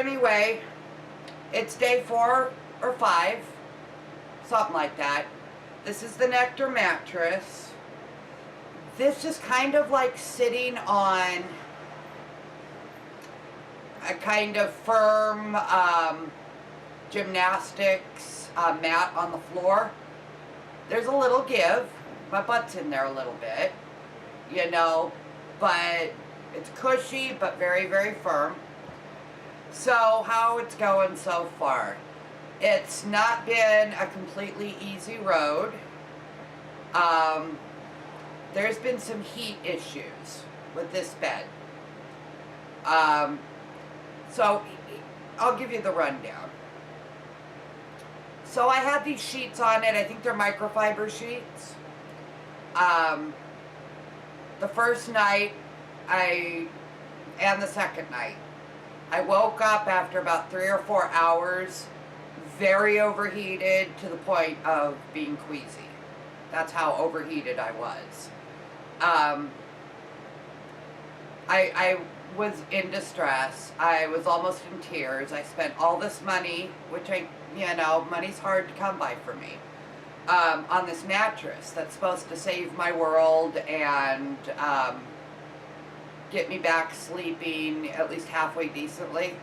anyway, it's day 4 or 5, something like that. This is the Nectar Mattress. This is kind of like sitting on a kind of firm gymnastics mat on the floor. There's a little give. My butt's in there a little bit, you know, but it's cushy but very, very firm. So how it's going so far? It's not been a completely easy road. There's been some heat issues with this bed. So I'll give you the rundown. So I had these sheets on it. I think they're microfiber sheets. The first night and the second night, I woke up after about 3 or 4 hours, very overheated to the point of being queasy. That's how overheated I was. I was in distress. I was almost in tears. I spent all this money, which money's hard to come by for me, on this mattress that's supposed to save my world and get me back sleeping at least halfway decently.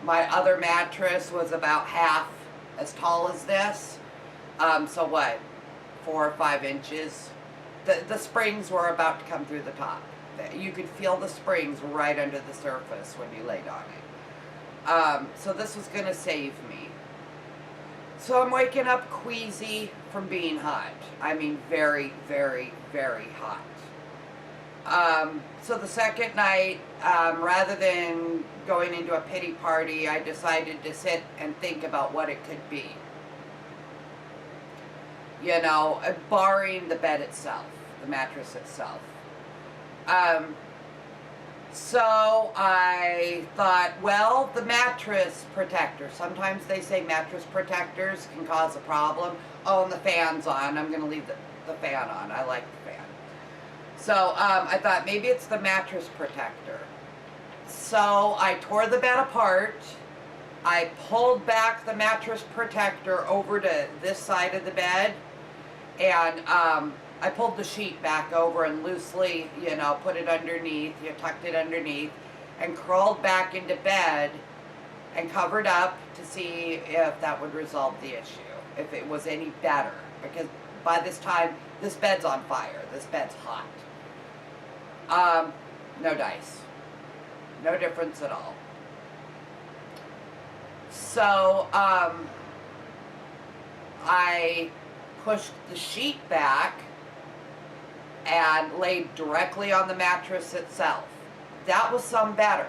My other mattress was about half as tall as this. So what, 4 or 5 inches? The springs were about to come through the top. You could feel the springs right under the surface when you laid on it. So this was going to save me. So I'm waking up queasy from being hot. I mean very, very, very hot. So the second night, rather than going into a pity party, I decided to sit and think about what it could be. You know, barring the bed itself, the mattress itself. So I thought, well, the mattress protector. Sometimes they say mattress protectors can cause a problem. Oh, and the fan's on. I'm going to leave the fan on. I like the fan. So I thought maybe it's the mattress protector. So I tore the bed apart. I pulled back the mattress protector over to this side of the bed. And I pulled the sheet back over and loosely, put it underneath, tucked it underneath, and crawled back into bed and covered up to see if that would resolve the issue, if it was any better. Because by this time, this bed's on fire. This bed's hot. No dice. No difference at all. So, I pushed the sheet back and laid directly on the mattress itself. That was some better.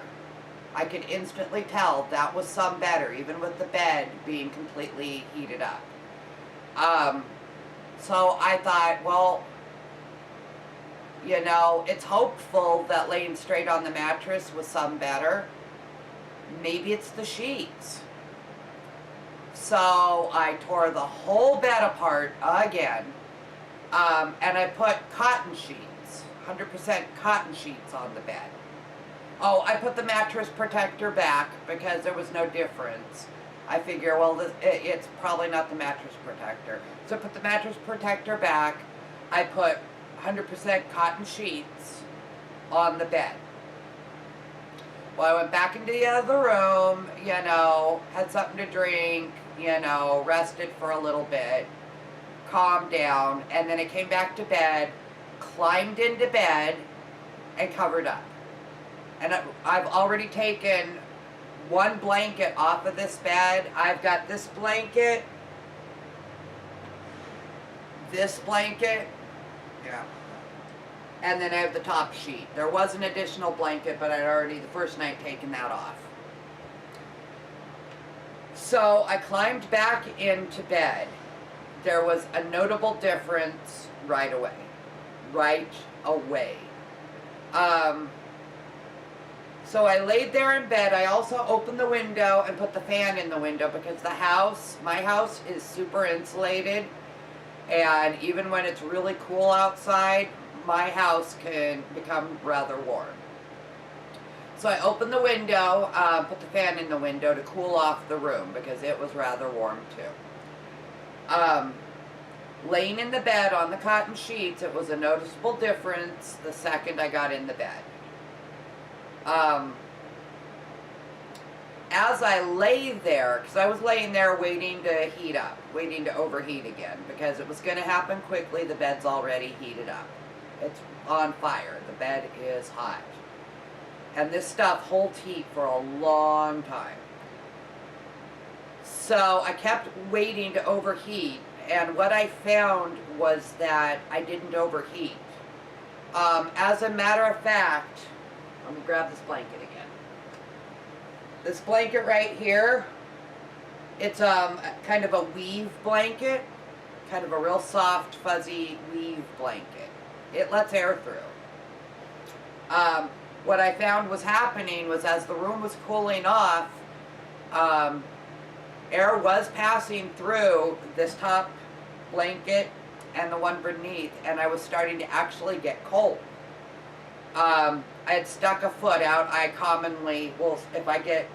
I could instantly tell that was some better, even with the bed being completely heated up. So I thought, well, it's hopeful that laying straight on the mattress was some better. Maybe it's the sheets. So I tore the whole bed apart again, and I put cotton sheets, 100% cotton sheets on the bed. Oh, I put the mattress protector back because there was no difference. I figure, well, it's probably not the mattress protector. So I put the mattress protector back. I put 100% cotton sheets on the bed. Well, I went back into the other room, had something to drink, rested for a little bit, calmed down, and then I came back to bed, climbed into bed, and covered up. And I've already taken one blanket off of this bed. I've got this blanket, yeah, and then I have the top sheet. There was an additional blanket, but I'd already the first night taken that off. So I climbed back into bed. There was a notable difference right away. So I laid there in bed. I also opened the window and put the fan in the window because my house is super insulated, and even when it's really cool outside, my house can become rather warm. So I opened the window, put the fan in the window to cool off the room because it was rather warm too. Laying in the bed on the cotton sheets, it was a noticeable difference the second I got in the bed. As I lay there, because I was laying there waiting to heat up, waiting to overheat again, because it was going to happen quickly. The bed's already heated up. It's on fire. The bed is hot. And this stuff holds heat for a long time. So I kept waiting to overheat, and what I found was that I didn't overheat. As a matter of fact, let me grab this blanket again. This blanket right here, it's kind of a weave blanket, kind of a real soft, fuzzy weave blanket. It lets air through. What I found was happening was as the room was cooling off, air was passing through this top blanket and the one beneath, and I was starting to actually get cold. I had stuck a foot out. I commonly will, if I get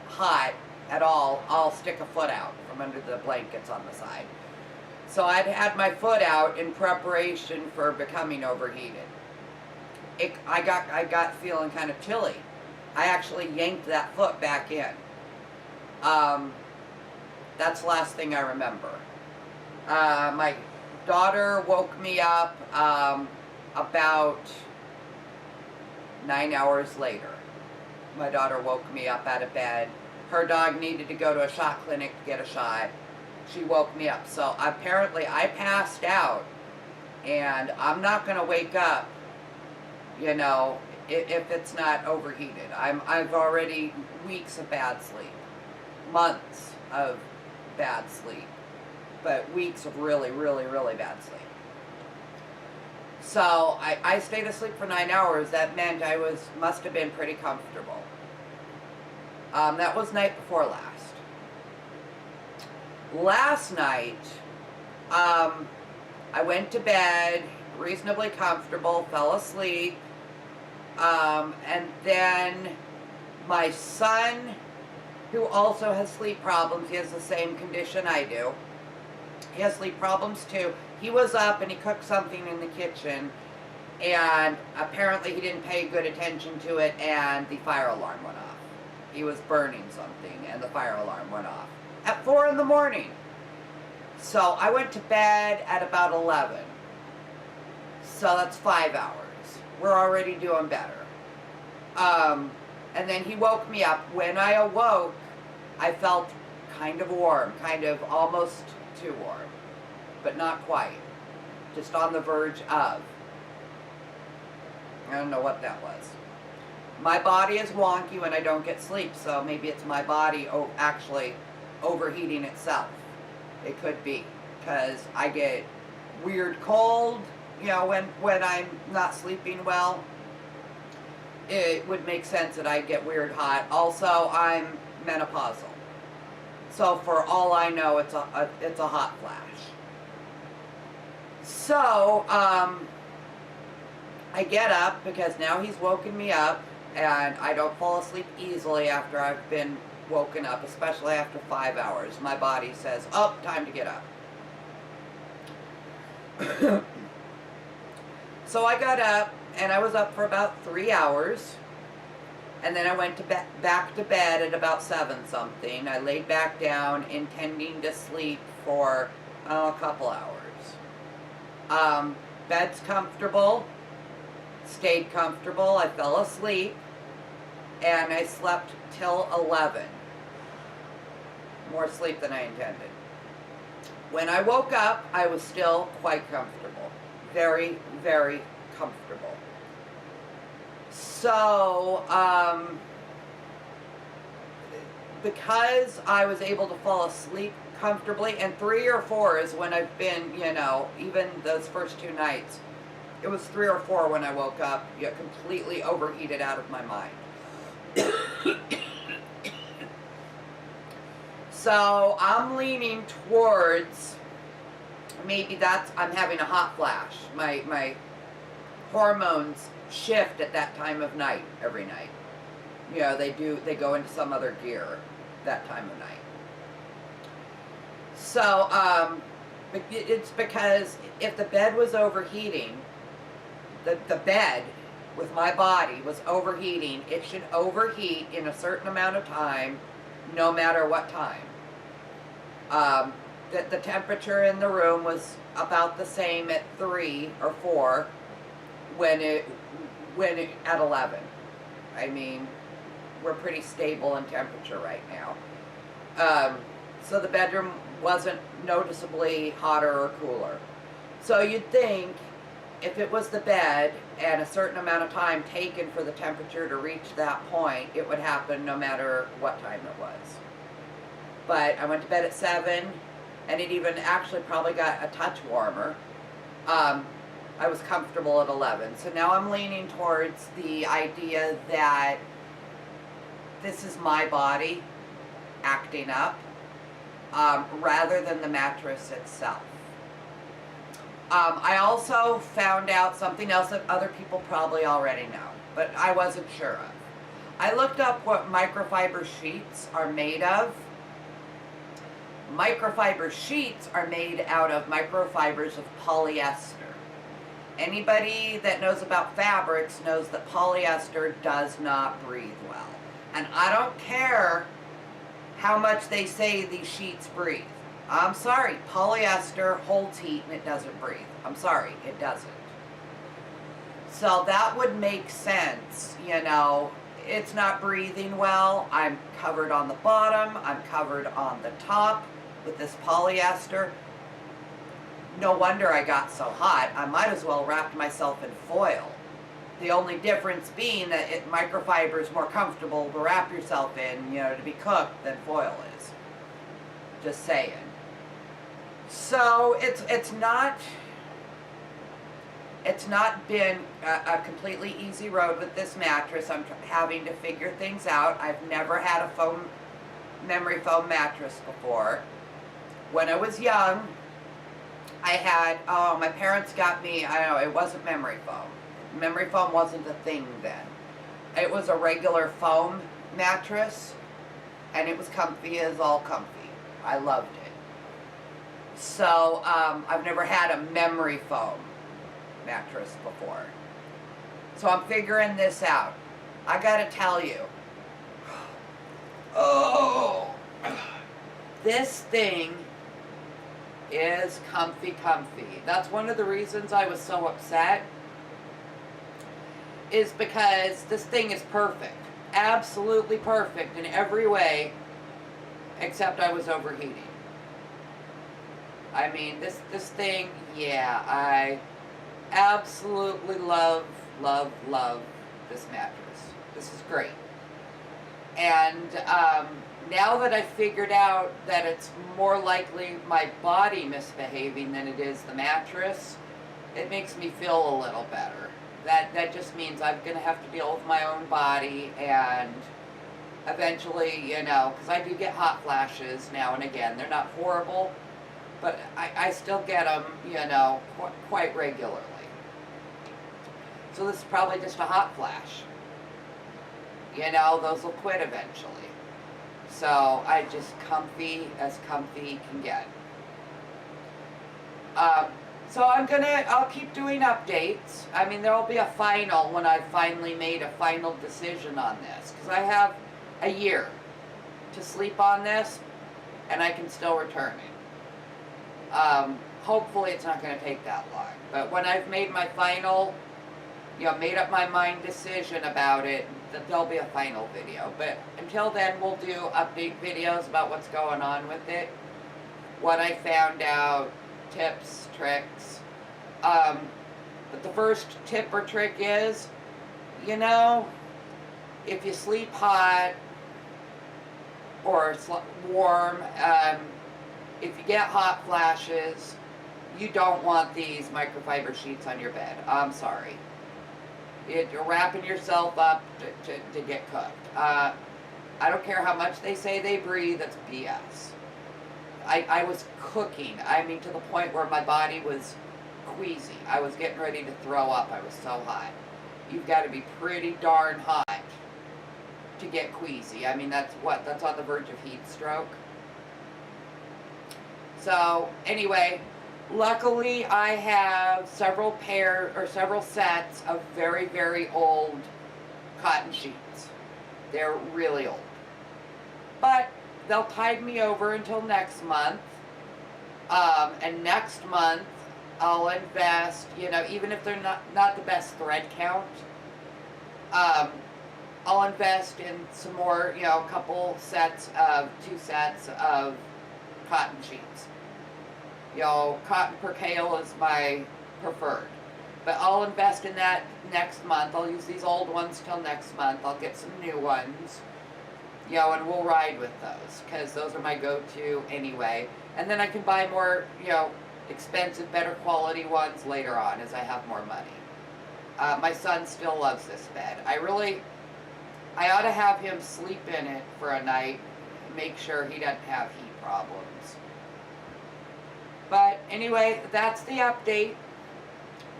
hot at all, I'll stick a foot out from under the blankets on the side. So I'd had my foot out in preparation for becoming overheated. I got feeling kind of chilly. I actually yanked that foot back in. That's the last thing I remember. My daughter woke me up about 9 hours later. My daughter woke me up out of bed. Her dog needed to go to a shot clinic to get a shot. She woke me up. So apparently I passed out, and I'm not going to wake up, you know, if it's not overheated. I've already weeks of bad sleep, months of bad sleep, but weeks of really, really, really bad sleep. So I stayed asleep for 9 hours. That meant I must have been pretty comfortable. That was night before last. Last night, I went to bed reasonably comfortable, fell asleep, and then my son, who also has sleep problems, he has the same condition I do. He has sleep problems too. He was up and he cooked something in the kitchen, and apparently he didn't pay good attention to it, and the fire alarm went off. He was burning something and the fire alarm went off at 4 in the morning. So I went to bed at about 11. So that's 5 hours. We're already doing better. And then he woke me up. When I awoke, I felt kind of warm, kind of almost too warm, but not quite. Just on the verge of. I don't know what that was. My body is wonky when I don't get sleep, so maybe it's my body actually overheating itself. It could be, because I get weird cold, you know, when I'm not sleeping well. It would make sense that I'd get weird hot. Also, I'm menopausal. So for all I know, it's a hot flash. So, I get up because now he's woken me up, and I don't fall asleep easily after I've been woken up, especially after 5 hours. My body says, oh, time to get up. So I got up, and I was up for about 3 hours, and then I went to back to bed at about 7 something. I laid back down, intending to sleep for a couple hours. Bed's comfortable, stayed comfortable. I fell asleep, and I slept till 11. More sleep than I intended. When I woke up, I was still quite comfortable. Very, very comfortable. So, because I was able to fall asleep comfortably, and 3 or 4 is when I've been, you know, even those first 2 nights, it was 3 or 4 when I woke up, completely overheated out of my mind. So I'm leaning towards, maybe I'm having a hot flash. My hormones shift at that time of night, every night. You know, they go into some other gear that time of night. So, it's because if the bed was overheating, the bed with my body was overheating, it should overheat in a certain amount of time, no matter what time. The temperature in the room was about the same at 3 or 4 at 11. I mean, we're pretty stable in temperature right now. So the bedroom wasn't noticeably hotter or cooler. So you'd think if it was the bed and a certain amount of time taken for the temperature to reach that point, it would happen no matter what time it was. But I went to bed at 7, and it even actually probably got a touch warmer. I was comfortable at 11. So now I'm leaning towards the idea that this is my body acting up, rather than the mattress itself. I also found out something else that other people probably already know, but I wasn't sure of. I looked up what microfiber sheets are made of. Microfiber sheets are made out of microfibers of polyester. Anybody that knows about fabrics knows that polyester does not breathe well. And I don't care how much they say these sheets breathe. I'm sorry, polyester holds heat and it doesn't breathe. I'm sorry, it doesn't. So that would make sense, you know. It's not breathing well. I'm covered on the bottom, I'm covered on the top with this polyester. No wonder I got so hot. I might as well wrap myself in foil. The only difference being that microfiber is more comfortable to wrap yourself in, you know, to be cooked than foil is. Just saying. So it's not been a completely easy road with this mattress. I'm having to figure things out. I've never had a memory foam mattress before. When I was young, I had, my parents got me, I don't know, it wasn't memory foam. Memory foam wasn't a thing then. It was a regular foam mattress, and it was comfy as all comfy. I loved it. So, I've never had a memory foam mattress before. So I'm figuring this out. I gotta tell you, oh, this thing is comfy. That's one of the reasons I was so upset, is because this thing is perfect. Absolutely perfect in every way, except I was overheating. I mean, this thing, yeah, I absolutely love this mattress. This is great. And now that I've figured out that it's more likely my body misbehaving than it is the mattress, it makes me feel a little better. That just means I'm going to have to deal with my own body, and eventually, you know, because I do get hot flashes now and again. They're not horrible, but I still get them, you know, quite regularly. So this is probably just a hot flash. You know, those will quit eventually. So I just comfy as comfy can get. So I'll keep doing updates. I mean, there'll be a final when I've finally made a final decision on this, because I have a year to sleep on this, and I can still return it. Hopefully it's not going to take that long. But when I've made my final, you know, made up my mind decision about it, that there'll be a final video. But until then, we'll do update videos about what's going on with it, what I found out, tips, tricks. But the first tip or trick is, you know, if you sleep hot or warm, if you get hot flashes, you don't want these microfiber sheets on your bed. I'm sorry. You're wrapping yourself up to get cooked. I don't care how much they say they breathe, that's BS. I was cooking, I mean, to the point where my body was queasy. I was getting ready to throw up. I was so hot. You've got to be pretty darn hot to get queasy. I mean, that's on the verge of heat stroke. So anyway, luckily I have several sets of very, very old cotton sheets. They're really old. But they'll tide me over until next month. And next month I'll invest, you know, even if they're not the best thread count, I'll invest in some more, you know, two sets of cotton sheets. You know, cotton percale is my preferred. But I'll invest in that next month. I'll use these old ones till next month. I'll get some new ones. You know, and we'll ride with those, because those are my go-to anyway. And then I can buy more, you know, expensive, better quality ones later on as I have more money. My son still loves this bed. I ought to have him sleep in it for a night, make sure he doesn't have heat problems. But anyway, that's the update.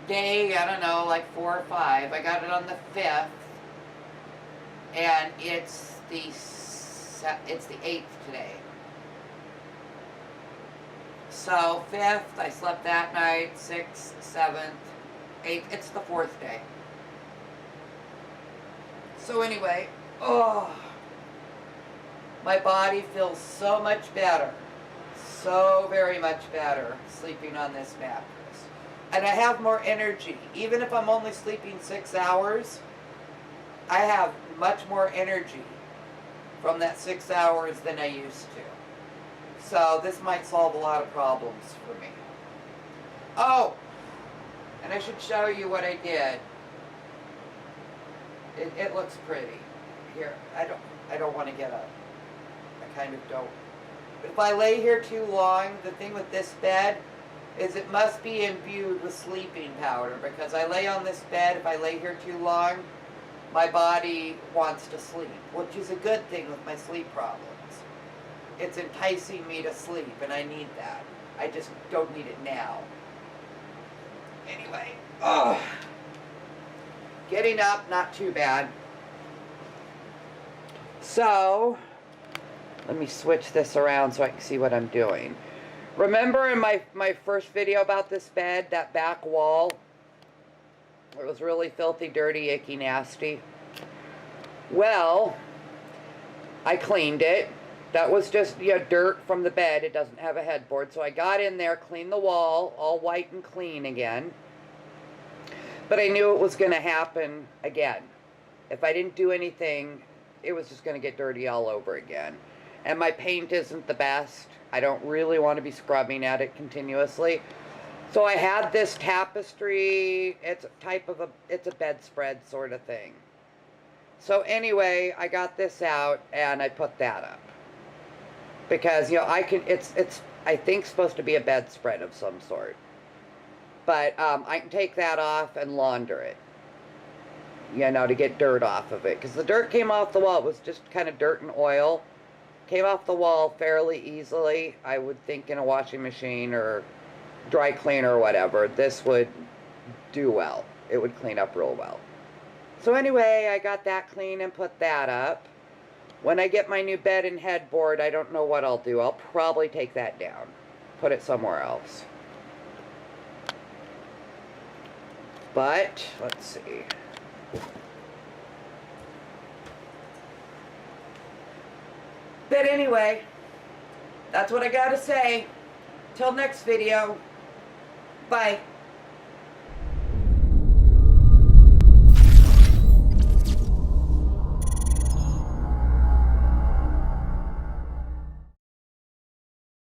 Day, I don't know, like 4 or 5. I got it on the 5th, and it's the 8th today. So 5th, I slept that night. 6th, 7th, 8th. It's the 4th day. So anyway, oh, my body feels so much better. So very much better sleeping on this mattress. And I have more energy. Even if I'm only sleeping 6 hours, I have much more energy from that 6 hours than I used to. So this might solve a lot of problems for me. Oh, and I should show you what I did. It looks pretty. Here, I don't want to get up. I kind of don't. But if I lay here too long, the thing with this bed is it must be imbued with sleeping powder, because I lay on this bed, if I lay here too long, my body wants to sleep, which is a good thing with my sleep problems. It's enticing me to sleep, and I need that. I just don't need it now. Anyway, getting up, not too bad. So, let me switch this around so I can see what I'm doing. Remember in my first video about this bed, that back wall? It was really filthy, dirty, icky, nasty. Well, I cleaned it. That was just, you know, dirt from the bed. It doesn't have a headboard. So I got in there, cleaned the wall, all white and clean again. But I knew it was going to happen again. If I didn't do anything, it was just going to get dirty all over again. And my paint isn't the best. I don't really want to be scrubbing at it continuously. So I had this tapestry. It's a bedspread sort of thing. So anyway, I got this out and I put that up. Because, you know, it's I think supposed to be a bedspread of some sort. But I can take that off and launder it. You know, to get dirt off of it. Because the dirt came off the wall. It was just kind of dirt and oil. Came off the wall fairly easily. I would think in a washing machine or dry cleaner or whatever. This would do well. It would clean up real well. So anyway, I got that clean and put that up. When I get my new bed and headboard, I don't know what I'll do. I'll probably take that down. Put it somewhere else. But, let's see. But anyway, that's what I gotta say. Till next video. Bye.